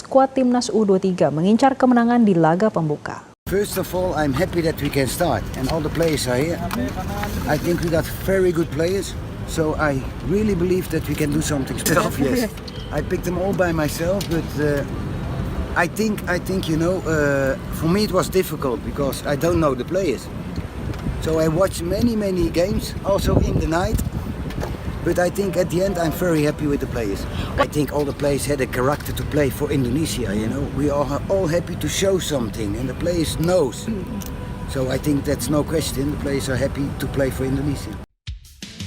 skuad timnas U23 mengincar kemenangan di laga pembuka. First of all, I'm happy that we can start and all the players are here. I think we got very good players, so I really believe that we can do something special. Yes, I picked them all by myself, but I think for me it was difficult because I don't know the players. So I watched many games, also in the night. But I think at the end I'm very happy with the players. I think all the players had a character to play for Indonesia, We are all happy to show something and the players knows. So I think that's no question, the players are happy to play for Indonesia.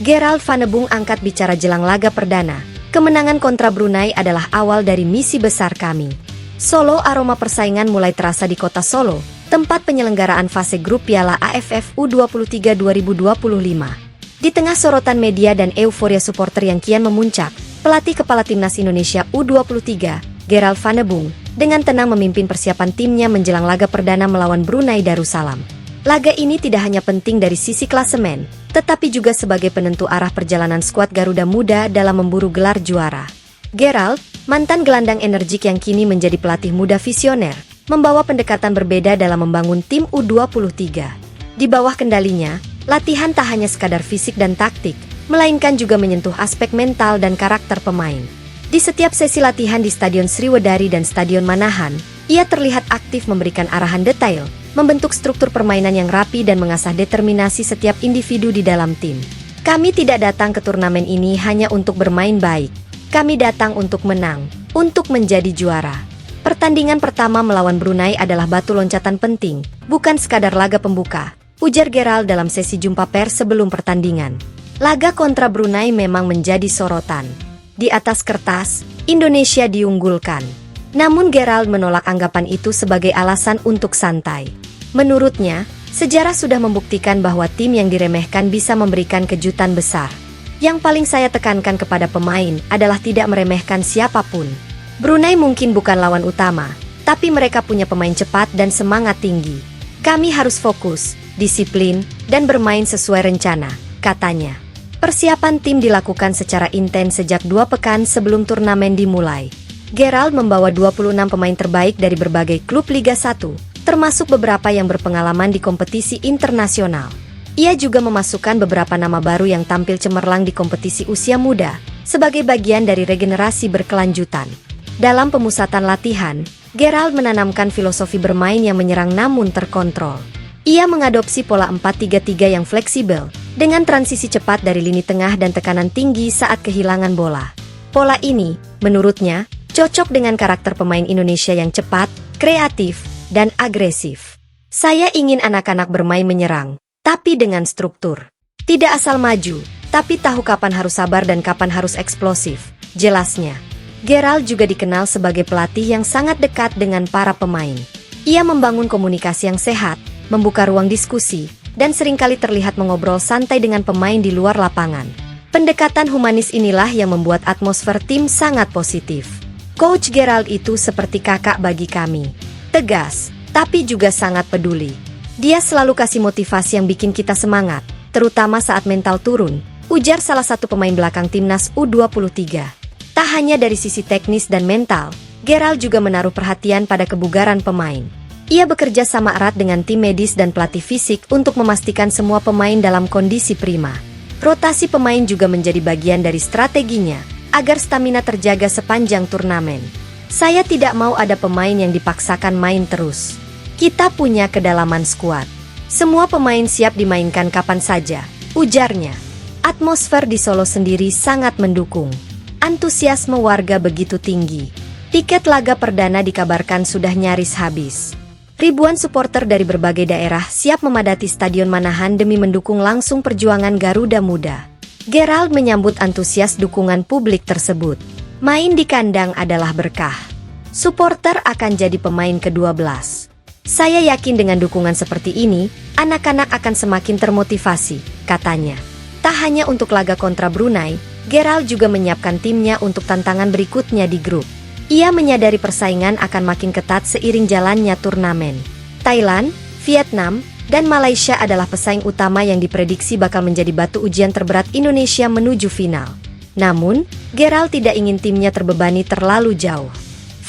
Gerald Vanebung angkat bicara jelang laga perdana. Kemenangan kontra Brunei adalah awal dari misi besar kami. Solo, aroma persaingan mulai terasa di kota Solo, tempat penyelenggaraan fase grup Piala AFF U23 2025. Di tengah sorotan media dan euforia supporter yang kian memuncak, pelatih kepala timnas Indonesia U23, Gerald Vanebung, dengan tenang memimpin persiapan timnya menjelang laga perdana melawan Brunei Darussalam. Laga ini tidak hanya penting dari sisi klasemen, tetapi juga sebagai penentu arah perjalanan skuad Garuda Muda dalam memburu gelar juara. Gerald, mantan gelandang energik yang kini menjadi pelatih muda visioner, membawa pendekatan berbeda dalam membangun tim U23. Di bawah kendalinya, latihan tak hanya sekadar fisik dan taktik, melainkan juga menyentuh aspek mental dan karakter pemain. Di setiap sesi latihan di Stadion Sriwedari dan Stadion Manahan, ia terlihat aktif memberikan arahan detail, membentuk struktur permainan yang rapi dan mengasah determinasi setiap individu di dalam tim. Kami tidak datang ke turnamen ini hanya untuk bermain baik. Kami datang untuk menang, untuk menjadi juara. Pertandingan pertama melawan Brunei adalah batu loncatan penting, bukan sekadar laga pembuka, ujar Gerald dalam sesi jumpa pers sebelum pertandingan. Laga kontra Brunei memang menjadi sorotan. Di atas kertas, Indonesia diunggulkan. Namun Gerald menolak anggapan itu sebagai alasan untuk santai. Menurutnya, sejarah sudah membuktikan bahwa tim yang diremehkan bisa memberikan kejutan besar. Yang paling saya tekankan kepada pemain adalah tidak meremehkan siapapun. Brunei mungkin bukan lawan utama, tapi mereka punya pemain cepat dan semangat tinggi. Kami harus fokus, disiplin, dan bermain sesuai rencana, katanya. Persiapan tim dilakukan secara intens sejak 2 pekan sebelum turnamen dimulai. Gerald membawa 26 pemain terbaik dari berbagai klub Liga 1, termasuk beberapa yang berpengalaman di kompetisi internasional. Ia juga memasukkan beberapa nama baru yang tampil cemerlang di kompetisi usia muda, sebagai bagian dari regenerasi berkelanjutan. Dalam pemusatan latihan, Gerald menanamkan filosofi bermain yang menyerang namun terkontrol. Ia mengadopsi pola 4-3-3 yang fleksibel, dengan transisi cepat dari lini tengah dan tekanan tinggi saat kehilangan bola. Pola ini, menurutnya, cocok dengan karakter pemain Indonesia yang cepat, kreatif, dan agresif. Saya ingin anak-anak bermain menyerang, tapi dengan struktur. Tidak asal maju, tapi tahu kapan harus sabar dan kapan harus eksplosif, jelasnya. Gerald juga dikenal sebagai pelatih yang sangat dekat dengan para pemain. Ia membangun komunikasi yang sehat, membuka ruang diskusi, dan seringkali terlihat mengobrol santai dengan pemain di luar lapangan. Pendekatan humanis inilah yang membuat atmosfer tim sangat positif. Coach Gerald itu seperti kakak bagi kami. Tegas, tapi juga sangat peduli. Dia selalu kasih motivasi yang bikin kita semangat, terutama saat mental turun, ujar salah satu pemain belakang timnas U23. Tak hanya dari sisi teknis dan mental, Gerald juga menaruh perhatian pada kebugaran pemain. Ia bekerja sama erat dengan tim medis dan pelatih fisik untuk memastikan semua pemain dalam kondisi prima. Rotasi pemain juga menjadi bagian dari strateginya, agar stamina terjaga sepanjang turnamen. Saya tidak mau ada pemain yang dipaksakan main terus. Kita punya kedalaman skuad. Semua pemain siap dimainkan kapan saja, ujarnya. Atmosfer di Solo sendiri sangat mendukung. Antusiasme warga begitu tinggi. Tiket laga perdana dikabarkan sudah nyaris habis. Ribuan supporter dari berbagai daerah siap memadati Stadion Manahan demi mendukung langsung perjuangan Garuda Muda. Gerald menyambut antusias dukungan publik tersebut. Main di kandang adalah berkah. Supporter akan jadi pemain ke-12. Saya yakin dengan dukungan seperti ini, anak-anak akan semakin termotivasi, katanya. Tak hanya untuk laga kontra Brunei, Gerald juga menyiapkan timnya untuk tantangan berikutnya di grup. Ia menyadari persaingan akan makin ketat seiring jalannya turnamen. Thailand, Vietnam, dan Malaysia adalah pesaing utama yang diprediksi bakal menjadi batu ujian terberat Indonesia menuju final. Namun, Gerald tidak ingin timnya terbebani terlalu jauh.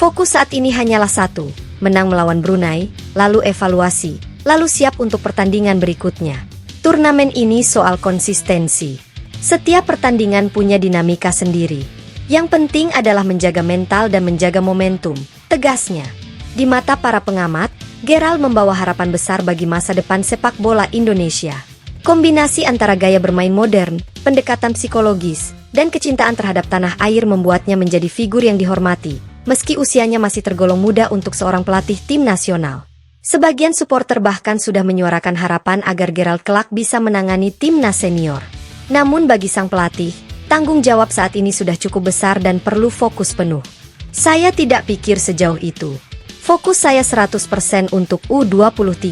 Fokus saat ini hanyalah satu, menang melawan Brunei, lalu evaluasi, lalu siap untuk pertandingan berikutnya. Turnamen ini soal konsistensi. Setiap pertandingan punya dinamika sendiri. Yang penting adalah menjaga mental dan menjaga momentum, tegasnya. Di mata para pengamat, Gerald membawa harapan besar bagi masa depan sepak bola Indonesia. Kombinasi antara gaya bermain modern, pendekatan psikologis, dan kecintaan terhadap tanah air membuatnya menjadi figur yang dihormati, meski usianya masih tergolong muda untuk seorang pelatih tim nasional. Sebagian supporter bahkan sudah menyuarakan harapan agar Gerald kelak bisa menangani timnas senior. Namun bagi sang pelatih, tanggung jawab saat ini sudah cukup besar dan perlu fokus penuh. Saya tidak pikir sejauh itu. Fokus saya 100% untuk U23.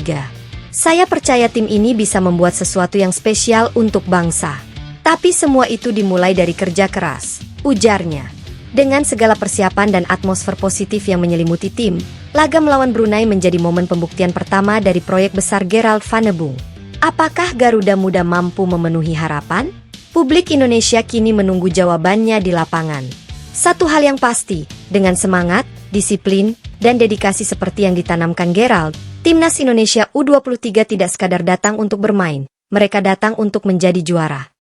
Saya percaya tim ini bisa membuat sesuatu yang spesial untuk bangsa. Tapi semua itu dimulai dari kerja keras, ujarnya. Dengan segala persiapan dan atmosfer positif yang menyelimuti tim, laga melawan Brunei menjadi momen pembuktian pertama dari proyek besar Gerald Vanebung. Apakah Garuda Muda mampu memenuhi harapan? Publik Indonesia kini menunggu jawabannya di lapangan. Satu hal yang pasti, dengan semangat, disiplin, dan dedikasi seperti yang ditanamkan Gerald, Timnas Indonesia U23 tidak sekadar datang untuk bermain, mereka datang untuk menjadi juara.